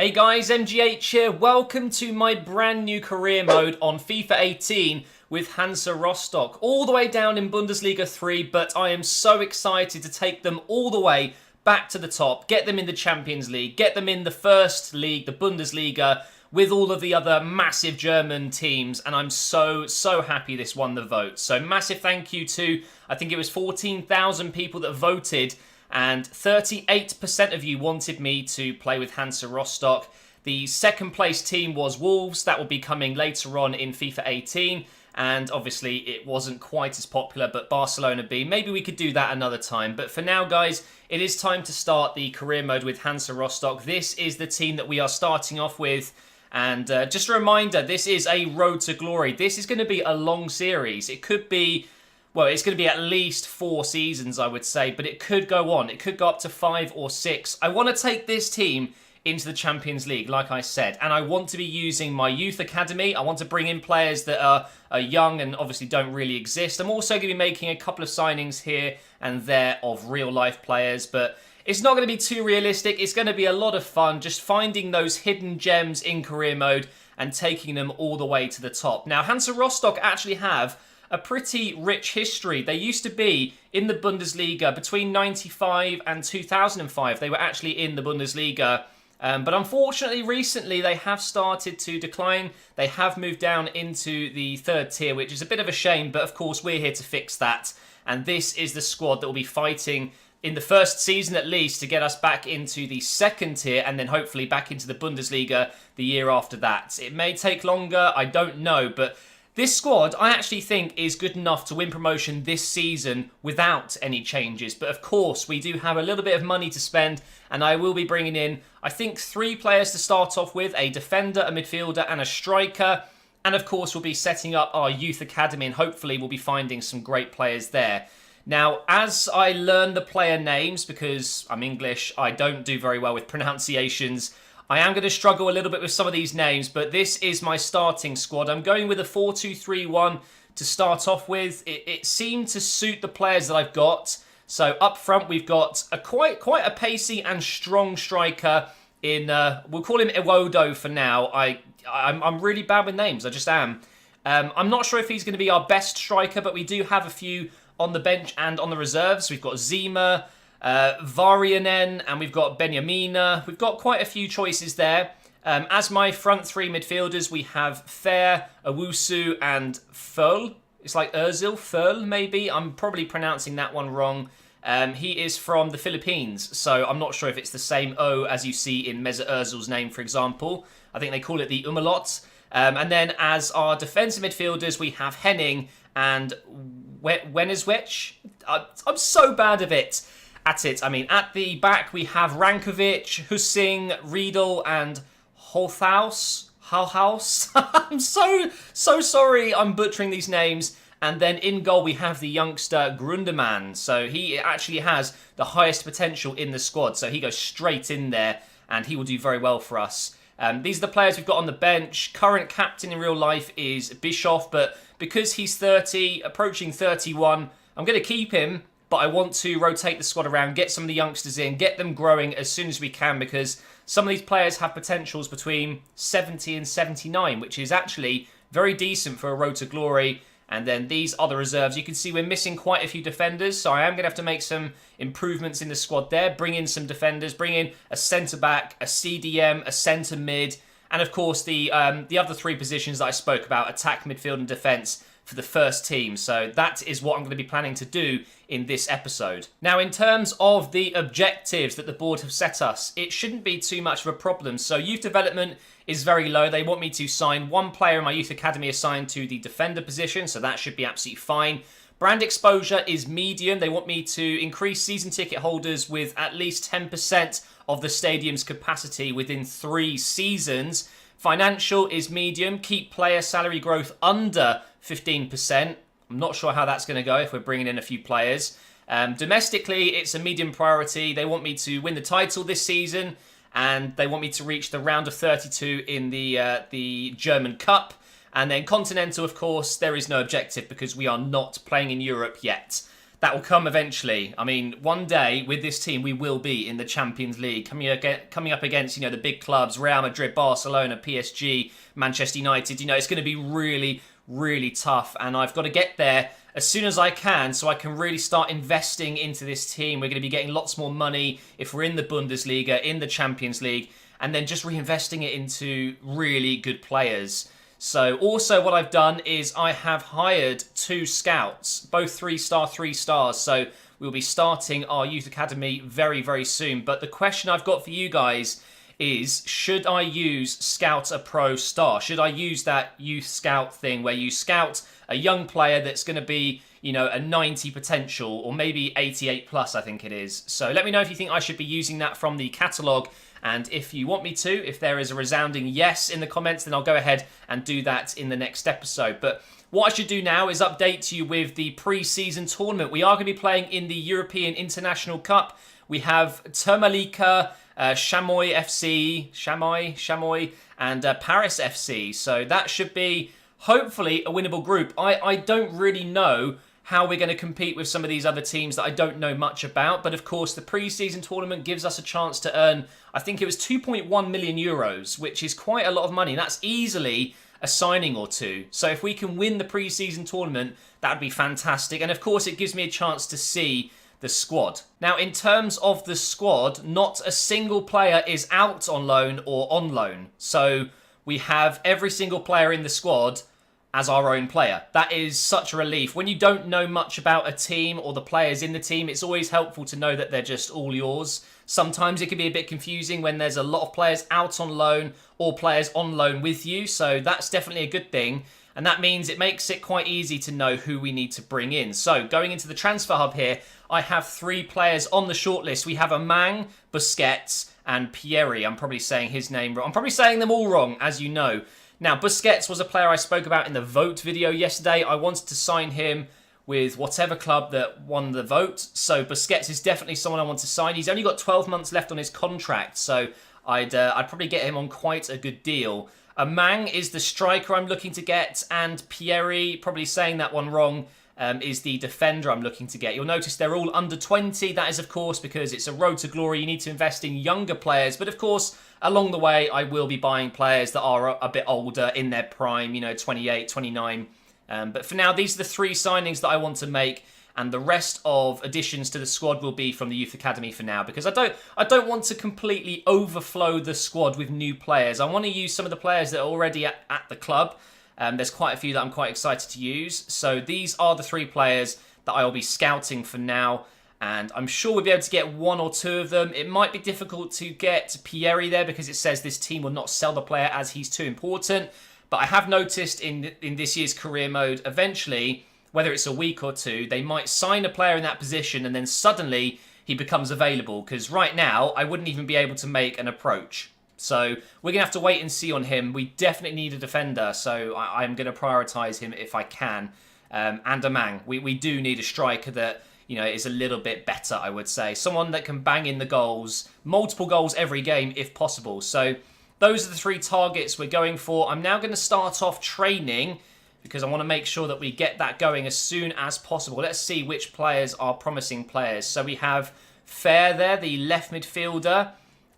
Hey guys, MGH here. Welcome to my brand new career mode on FIFA 18 with Hansa Rostock. All the way down in Bundesliga 3, but I am so excited to take them all the way back to the top, get them in the Champions League, get them in the first league, the Bundesliga, with all of the other massive German teams, and I'm so happy this won the vote. So massive thank you to, I think it was 14,000 people that voted, and 38% of you wanted me to play with Hansa Rostock. The second place team was Wolves. That will be coming later on in FIFA 18. And obviously it wasn't quite as popular, but Barcelona B. Maybe we could do that another time. But for now, guys, it is time to start the career mode with Hansa Rostock. This is the team that we are starting off with. And just a reminder, this is a road to glory. This is going to be a long series. It could be... well, it's going to be at least 4 seasons, I would say, but it could go on. It could go up to 5 or 6. I want to take this team into the Champions League, like I said, and I want to be using my youth academy. I want to bring in players that are young and obviously don't really exist. I'm also going to be making a couple of signings here and there of real-life players, but it's not going to be too realistic. It's going to be a lot of fun just finding those hidden gems in career mode and taking them all the way to the top. Now, Hansa Rostock actually have a pretty rich history. They used to be in the Bundesliga between 95 and 2005. They were actually in the Bundesliga. But unfortunately, recently, they have started to decline. They have moved down into the 3rd tier, which is a bit of a shame. But of course, we're here to fix that. And this is the squad that will be fighting in the first season, at least, to get us back into the 2nd tier and then hopefully back into the Bundesliga the year after that. It may take longer. I don't know. But this squad, I actually think, is good enough to win promotion this season without any changes. But of course, we do have a little bit of money to spend, and I will be bringing in, I think, 3 players to start off with, a defender, a midfielder, and a striker. And of course, we'll be setting up our youth academy, and hopefully we'll be finding some great players there. Now, as I learn the player names, because I'm English, I don't do very well with pronunciations, I am going to struggle a little bit with some of these names, but this is my starting squad. I'm going with a 4-2-3-1 to start off with. It seemed to suit the players that I've got. So up front, we've got a quite a pacey and strong striker in, we'll call him Iwodo for now. I'm really bad with names, I just am. I'm not sure if he's going to be our best striker, but we do have a few on the bench and on the reserves. We've got Zima, Varianen, and we've got Benjamina. We've got quite a few choices there. As my front 3 midfielders, we have Fair, Owusu, and Föhl. It's like Özil, Föhl, maybe. I'm probably pronouncing that one wrong. He is from the Philippines, so I'm not sure if it's the same O as you see in Mesut Ozil's name, for example. I think they call it the Umlaut. And then as our defensive midfielders, we have Henning and Weniswich. I'm so bad at it. At the back, we have Rankovic, Hussing, Riedel, and Holthaus. I'm so sorry I'm butchering these names. And then in goal, we have the youngster Grundemann. So he actually has the highest potential in the squad. So he goes straight in there, and he will do very well for us. These are the players we've got on the bench. Current captain in real life is Bischoff, but because he's 30, approaching 31, I'm going to keep him. But I want to rotate the squad around, get some of the youngsters in, get them growing as soon as we can, because some of these players have potentials between 70 and 79, which is actually very decent for a road to glory. And then these are the reserves. You can see we're missing quite a few defenders, so I am going to have to make some improvements in the squad there. Bring in some defenders, bring in a centre-back, a CDM, a centre-mid, and of course the other 3 positions that I spoke about, attack, midfield and defence, for the first team. So that is what I'm going to be planning to do in this episode. Now, in terms of the objectives that the board have set us, it shouldn't be too much of a problem. So youth development is very low. They want me to sign 1 player in my youth academy assigned to the defender position, so that should be absolutely fine. Brand exposure is medium. They want me to increase season ticket holders with at least 10% of the stadium's capacity within 3 seasons. Financial is medium. Keep player salary growth under 15%. I'm not sure how that's going to go if we're bringing in a few players. Domestically, it's a medium priority. They want me to win the title this season, and they want me to reach the round of 32 in the German Cup. And then continental, of course, there is no objective because we are not playing in Europe yet. that will come eventually. I mean, one day with this team, we will be in the Champions League, coming up against, the big clubs, Real Madrid, Barcelona, PSG, Manchester United. It's going to be really, really tough, and I've got to get there as soon as I can so I can really start investing into this team. We're going to be getting lots more money if we're in the Bundesliga, in the Champions League, and then just reinvesting it into really good players. So also what I've done is I have hired 2 scouts, both 3-star, 3 stars. So we'll be starting our youth academy very, very soon. But the question I've got for you guys is, should I use Scout a Pro Star? Should I use that youth scout thing where you scout a young player that's going to be, a 90 potential or maybe 88 plus, I think it is. So let me know if you think I should be using that from the catalogue. And if you want me to, if there is a resounding yes in the comments, then I'll go ahead and do that in the next episode. But what I should do now is update you with the pre-season tournament. We are going to be playing in the European International Cup. We have Termalika, Chamois FC, and Paris FC. So that should be, hopefully, a winnable group. I don't really know how we're going to compete with some of these other teams that I don't know much about. But of course, the pre-season tournament gives us a chance to earn, I think it was 2.1 million euros, which is quite a lot of money. That's easily a signing or 2. So if we can win the pre-season tournament, that would be fantastic. And of course, it gives me a chance to see the squad. Now, in terms of the squad, not a single player is out on loan or on loan. So we have every single player in the squad as our own player. That is such a relief. When you don't know much about a team or the players in the team, it's always helpful to know that they're just all yours. Sometimes it can be a bit confusing when there's a lot of players out on loan or players on loan with you, so that's definitely a good thing. And that means it makes it quite easy to know who we need to bring in. So going into the transfer hub here, I have 3 players on the shortlist. We have Amang, Busquets, and Pieri. I'm probably saying his name wrong. I'm probably saying them all wrong, as you know. Now, Busquets was a player I spoke about in the vote video yesterday. I wanted to sign him with whatever club that won the vote. So Busquets is definitely someone I want to sign. He's only got 12 months left on his contract, so I'd probably get him on quite a good deal. Amang is the striker I'm looking to get, and Pieri, probably saying that one wrong, is the defender I'm looking to get. You'll notice they're all under 20. That is, of course, because it's a road to glory. You need to invest in younger players. But, of course, along the way, I will be buying players that are a bit older, in their prime, 28, 29. But for now, these are the 3 signings that I want to make. And the rest of additions to the squad will be from the Youth Academy for now. Because I don't want to completely overflow the squad with new players. I want to use some of the players that are already at the club. There's quite a few that I'm quite excited to use. So these are the 3 players that I will be scouting for now. And I'm sure we'll be able to get 1 or 2 of them. It might be difficult to get Pieri there because it says this team will not sell the player as he's too important. But I have noticed in this year's career mode, eventually, whether it's a week or 2, they might sign a player in that position and then suddenly he becomes available. Because right now, I wouldn't even be able to make an approach. So we're going to have to wait and see on him. We definitely need a defender, so I'm going to prioritise him if I can. And Amang. We do need a striker that, is a little bit better, I would say. Someone that can bang in the goals, multiple goals every game if possible. So those are the 3 targets we're going for. I'm now going to start off training because I want to make sure that we get that going as soon as possible. Let's see which players are promising players. So we have Fair there, the left midfielder.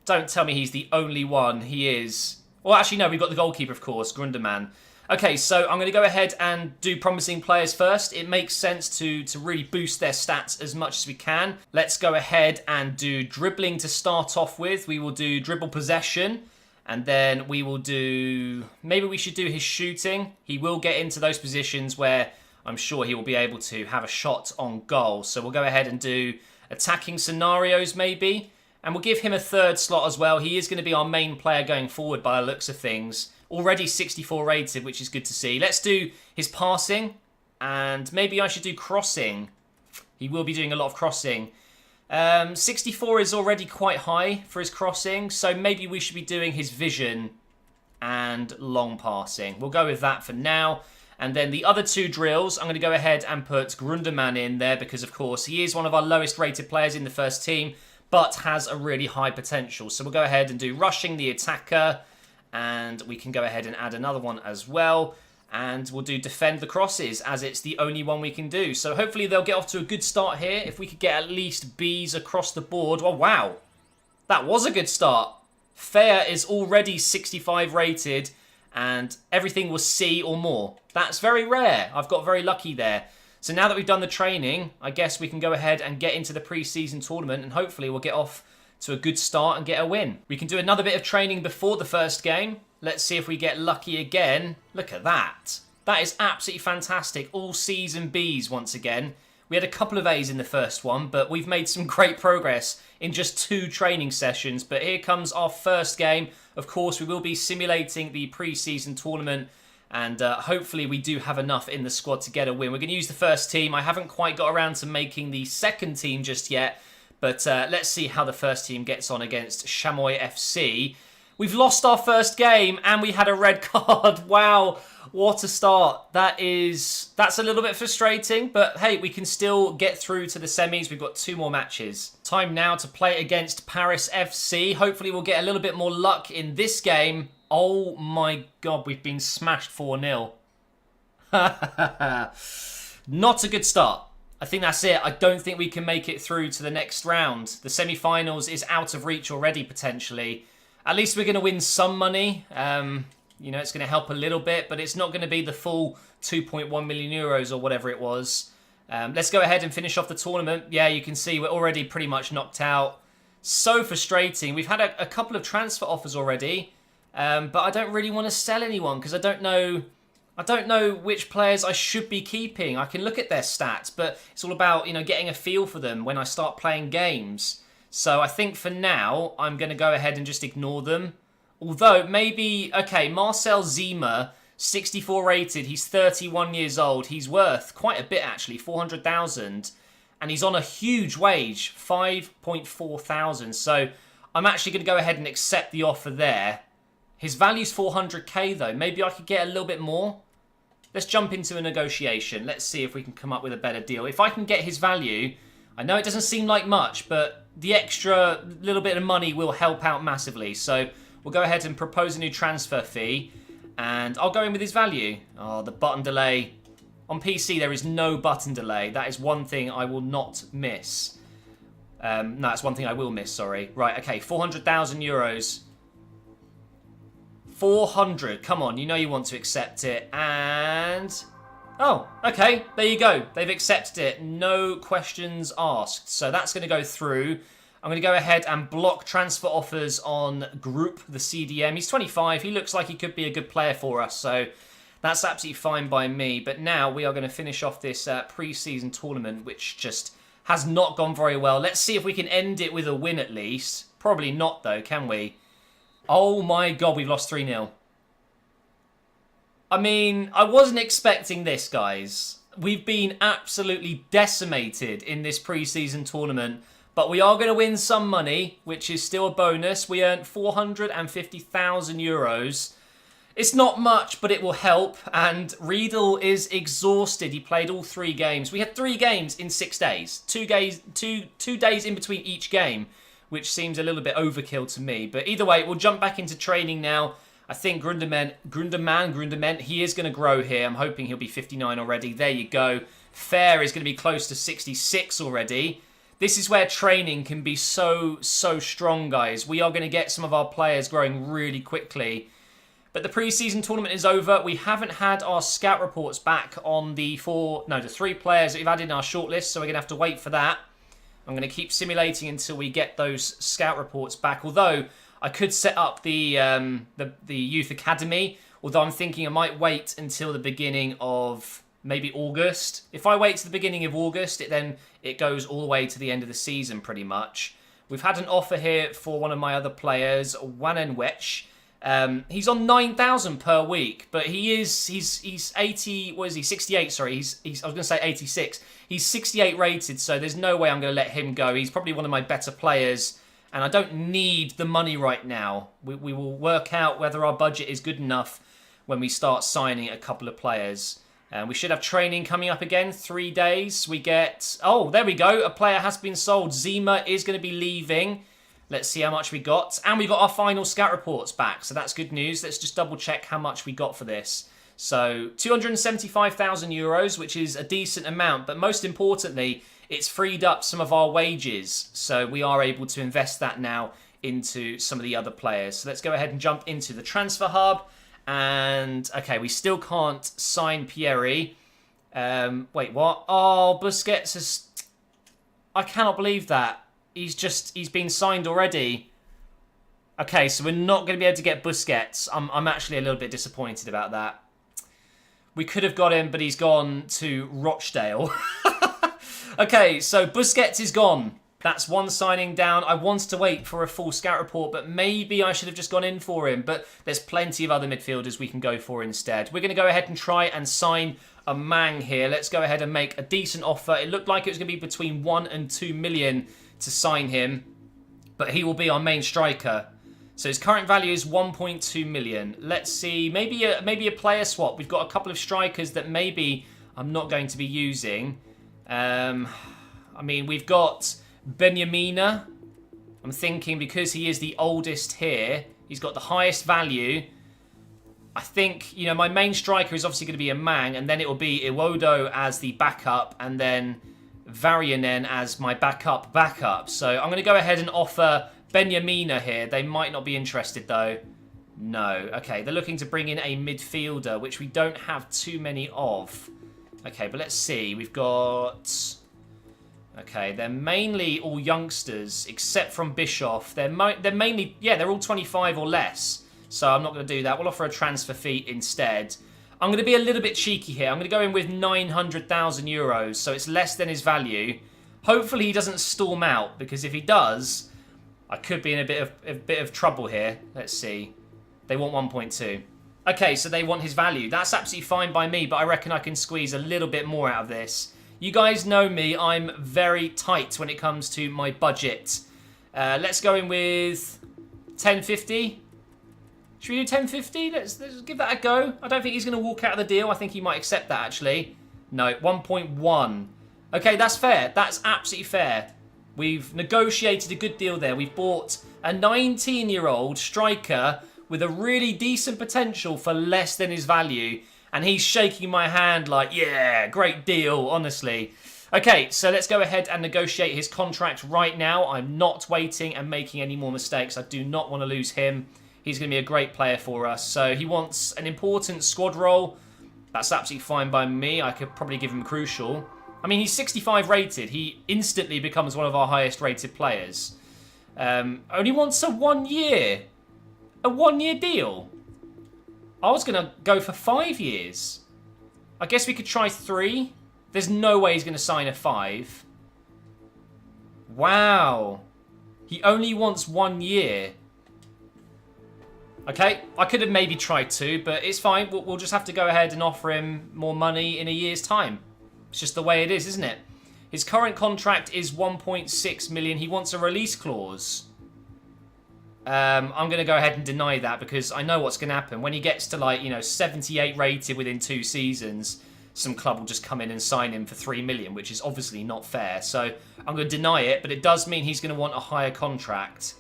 Don't tell me he's the only one. He is. Well, actually, no, we've got the goalkeeper, of course, Grunderman. Okay, so I'm going to go ahead and do promising players first. It makes sense to really boost their stats as much as we can. Let's go ahead and do dribbling to start off with. We will do dribble possession. And then we will do... Maybe we should do his shooting. He will get into those positions where I'm sure he will be able to have a shot on goal. So we'll go ahead and do attacking scenarios, maybe. And we'll give him a 3rd slot as well. He is going to be our main player going forward by the looks of things. Already 64 rated, which is good to see. Let's do his passing. And maybe I should do crossing. He will be doing a lot of crossing. 64 is already quite high for his crossing. So maybe we should be doing his vision and long passing. We'll go with that for now. And then the other 2 drills, I'm going to go ahead and put Grunderman in there. Because, of course, he is one of our lowest rated players in the first team, but has a really high potential. So we'll go ahead and do rushing the attacker, and we can go ahead and add another one as well. And we'll do defend the crosses as it's the only one we can do. So hopefully they'll get off to a good start here. If we could get at least Bs across the board. Oh, wow. That was a good start. Fair is already 65 rated and everything was C or more. That's very rare. I've got very lucky there. So now that we've done the training, I guess we can go ahead and get into the pre-season tournament and hopefully we'll get off to a good start and get a win. We can do another bit of training before the first game. Let's see if we get lucky again. Look at that. That is absolutely fantastic. All C's and B's once again. We had a couple of A's in the first one, but we've made some great progress in just 2 training sessions. But here comes our first game. Of course, we will be simulating the pre-season tournament, and hopefully we do have enough in the squad to get a win. We're going to use the first team. I haven't quite got around to making the second team just yet, but let's see how the first team gets on against Chamois FC. We've lost our first game and we had a red card. Wow, what a start. That's a little bit frustrating, but hey, we can still get through to the semis. We've got 2 more matches. Time now to play against Paris FC. Hopefully we'll get a little bit more luck in this game. Oh my God, we've been smashed 4-0. Not a good start. I think that's it. I don't think we can make it through to the next round. The semi-finals is out of reach already, potentially. At least we're going to win some money. You know, it's going to help a little bit, but it's not going to be the full 2.1 million euros or whatever it was. Let's go ahead and finish off the tournament. Yeah, you can see we're already pretty much knocked out. So frustrating. We've had a couple of transfer offers already, but I don't really want to sell anyone because I don't know which players I should be keeping. I can look at their stats, but it's all about, you know, getting a feel for them when I start playing games. So I think for now, I'm going to go ahead and just ignore them. Although, maybe... Okay, Marcel Zima, 64 rated. He's 31 years old. He's worth quite a bit, actually, 400,000. And he's on a huge wage, 5.4 thousand. So I'm actually going to go ahead and accept the offer there. His value's 400k, though. Maybe I could get a little bit more. Let's jump into a negotiation. Let's see if we can come up with a better deal. If I can get his value... I know it doesn't seem like much, but the extra little bit of money will help out massively. So we'll go ahead and propose a new transfer fee. And I'll go in with his value. Oh, the button delay. On PC, there is no button delay. That is one thing I will not miss. No, it's one thing I will miss, sorry. Right, okay, 400,000 euros. 400. Come on, you know you want to accept it. And... Oh, okay, there you go. They've accepted it. No questions asked. So that's going to go through. I'm going to go ahead and block transfer offers on Group, the CDM. He's 25. He looks like he could be a good player for us. So that's absolutely fine by me. But now we are going to finish off this pre-season tournament, which just has not gone very well. Let's see if we can end it with a win at least. Probably not, though, can we? Oh, my God, we've lost 3-0. I mean, I wasn't expecting this, guys. We've been absolutely decimated in this pre-season tournament, but we are going to win some money, which is still a bonus. We earned 450,000 euros. It's not much, but it will help, and Riedel is exhausted. He played all 3 games. We had 3 games in 6 days. 2 days in between each game, which seems a little bit overkill to me. But either way, we'll jump back into training now. I think Grundeman, he is going to grow here. I'm hoping he'll be 59 already. There you go. Fair is going to be close to 66 already. This is where training can be so strong, guys. We are going to get some of our players growing really quickly. But the pre-season tournament is over. We haven't had our scout reports back on the 3 players that we've had in our shortlist, so we're going to have to wait for that. I'm going to keep simulating until we get those scout reports back. Although I could set up the youth academy, although I'm thinking I might wait until the beginning of maybe August. If I wait to the beginning of August, it goes all the way to the end of the season pretty much. We've had an offer here for one of my other players, Wanenwech. He's on 9,000 per week, but he's 80. What is he? 68. Sorry, I was going to say 86. He's 68 rated, so there's no way I'm going to let him go. He's probably one of my better players. And I don't need the money right now. We will work out whether our budget is good enough when we start signing a couple of players. We should have training coming up again. 3 days. We get... Oh, there we go. A player has been sold. Zima is going to be leaving. Let's see how much we got. And we got our final scout reports back. So that's good news. Let's just double check how much we got for this. So 275,000 euros, which is a decent amount. But most importantly, it's freed up some of our wages. So we are able to invest that now into some of the other players. So let's go ahead and jump into the transfer hub. And, okay, we still can't sign Pieri. Wait, what? Oh, Busquets has... I cannot believe that. He's been signed already. Okay, so we're not going to be able to get Busquets. I'm actually a little bit disappointed about that. We could have got him, but he's gone to Rochdale. Okay, so Busquets is gone. That's one signing down. I wanted to wait for a full scout report, but maybe I should have just gone in for him. But there's plenty of other midfielders we can go for instead. We're going to go ahead and try and sign a Mang here. Let's go ahead and make a decent offer. It looked like it was going to be between 1 and 2 million to sign him, but he will be our main striker. So his current value is 1.2 million. Let's see, maybe a player swap. We've got a couple of strikers that maybe I'm not going to be using. I mean, we've got Benjamina. I'm thinking because he is the oldest here, he's got the highest value. I think, you know, my main striker is obviously going to be a Mang, and then it will be Iwodo as the backup, and then Varianen as my backup. So I'm going to go ahead and offer Benjamina here. They might not be interested, though. No. Okay, they're looking to bring in a midfielder, which we don't have too many of. Okay, but let's see. We've got... Okay, they're mainly all youngsters, except from Bischoff. They're mainly... Yeah, they're all 25 or less. So I'm not going to do that. We'll offer a transfer fee instead. I'm going to be a little bit cheeky here. I'm going to go in with 900,000 euros, so it's less than his value. Hopefully he doesn't storm out, because if he does, I could be in a bit of trouble here. Let's see. They want 1.2. Okay, so they want his value. That's absolutely fine by me, but I reckon I can squeeze a little bit more out of this. You guys know me. I'm very tight when it comes to my budget. Let's go in with 1050. Should we do 1050? Let's give that a go. I don't think he's going to walk out of the deal. I think he might accept that, actually. No, 1.1. Okay, that's fair. That's absolutely fair. We've negotiated a good deal there. We've bought a 19-year-old striker with a really decent potential for less than his value. And he's shaking my hand like, yeah, great deal, honestly. Okay, so let's go ahead and negotiate his contract right now. I'm not waiting and making any more mistakes. I do not want to lose him. He's going to be a great player for us. So he wants an important squad role. That's absolutely fine by me. I could probably give him crucial. I mean, he's 65 rated. He instantly becomes one of our highest rated players. Only wants a 1 year. A 1 year deal. I was going to go for 5 years. I guess we could try 3. There's no way he's going to sign a 5. Wow. He only wants 1 year. Okay, I could have maybe tried 2, but it's fine. We'll just have to go ahead and offer him more money in a year's time. It's just the way it is, isn't it? His current contract is 1.6 million. He wants a release clause. I'm going to go ahead and deny that because I know what's going to happen. When he gets to, like, you know, 78 rated within 2 seasons, some club will just come in and sign him for 3 million, which is obviously not fair. So I'm going to deny it, but it does mean he's going to want a higher contract.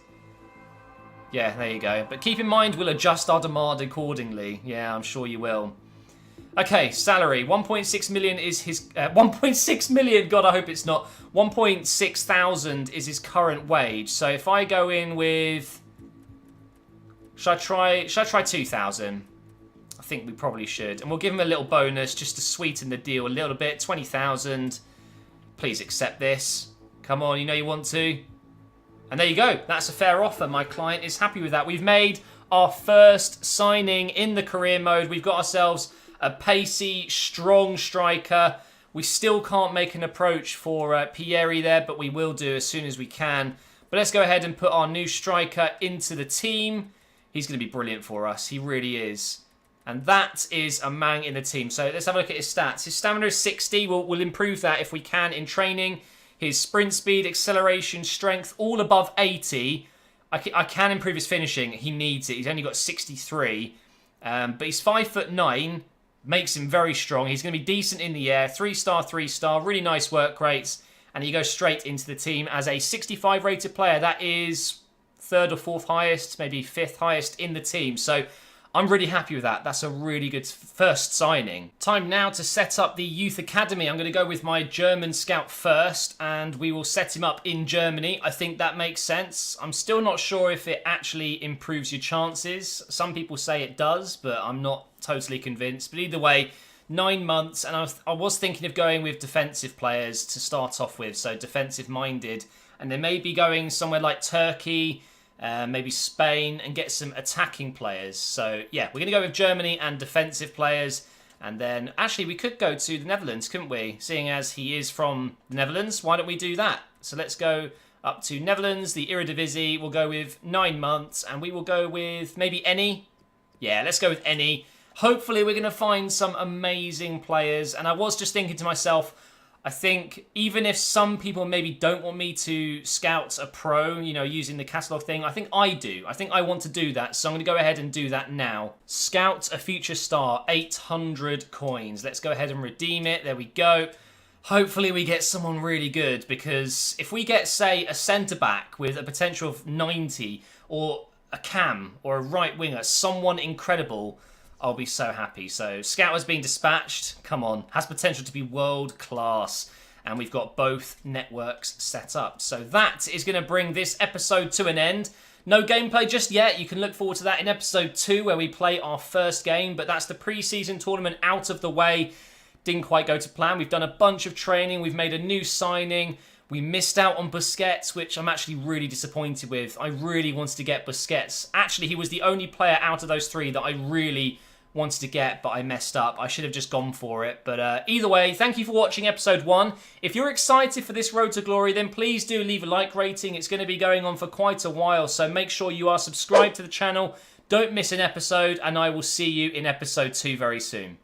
Yeah, there you go. But keep in mind, we'll adjust our demand accordingly. Yeah, I'm sure you will. Okay, salary. 1.6 million is his... 1.6 million? God, I hope it's not. 1.6 thousand is his current wage. So if I go in with... Should I try 2,000? I think we probably should. And we'll give him a little bonus just to sweeten the deal a little bit. 20,000. Please accept this. Come on, you know you want to. And there you go. That's a fair offer. My client is happy with that. We've made our first signing in the career mode. We've got ourselves a pacey, strong striker. We still can't make an approach for Pieri there, but we will do as soon as we can. But let's go ahead and put our new striker into the team. He's going to be brilliant for us. He really is. And that is a Mang in the team. So let's have a look at his stats. His stamina is 60. We'll improve that if we can in training. His sprint speed, acceleration, strength, all above 80. I can improve his finishing. He needs it. He's only got 63. But he's 5'9". Makes him very strong. He's going to be decent in the air. 3-star, 3-star. Really nice work rates. And he goes straight into the team as a 65 rated player. That is 3rd or 4th highest, maybe 5th highest in the team. So I'm really happy with that. That's a really good first signing. Time now to set up the youth academy. I'm going to go with my German scout first, and we will set him up in Germany. I think that makes sense. I'm still not sure if it actually improves your chances. Some people say it does, but I'm not totally convinced. But either way, 9 months, and I was thinking of going with defensive players to start off with, so defensive-minded. And then maybe going somewhere like Turkey, maybe Spain, and get some attacking players. So yeah, we're going to go with Germany and defensive players. And then actually we could go to the Netherlands, couldn't we? Seeing as he is from the Netherlands, why don't we do that? So let's go up to Netherlands, the Eredivisie. We'll go with 9 months, and we will go with maybe any. Yeah, let's go with any. Hopefully we're going to find some amazing players. And I was just thinking to myself, I think even if some people maybe don't want me to scout a pro, you know, using the catalogue thing, I think I do. I think I want to do that, so I'm going to go ahead and do that now. Scout a future star, 800 coins. Let's go ahead and redeem it. There we go. Hopefully we get someone really good, because if we get, say, a centre-back with a potential of 90, or a cam, or a right winger, someone incredible, I'll be so happy. So Scout has been dispatched. Come on. Has potential to be world class. And we've got both networks set up. So that is going to bring this episode to an end. No gameplay just yet. You can look forward to that in episode 2 where we play our first game. But that's the pre-season tournament out of the way. Didn't quite go to plan. We've done a bunch of training. We've made a new signing. We missed out on Busquets, which I'm actually really disappointed with. I really wanted to get Busquets. Actually, he was the only player out of those 3 that I really wanted to get, but I messed up. I should have just gone for it. But either way, thank you for watching episode 1. If you're excited for this road to glory, then please do leave a like rating. It's going to be going on for quite a while, so make sure you are subscribed to the channel. Don't miss an episode, and I will see you in episode 2 very soon.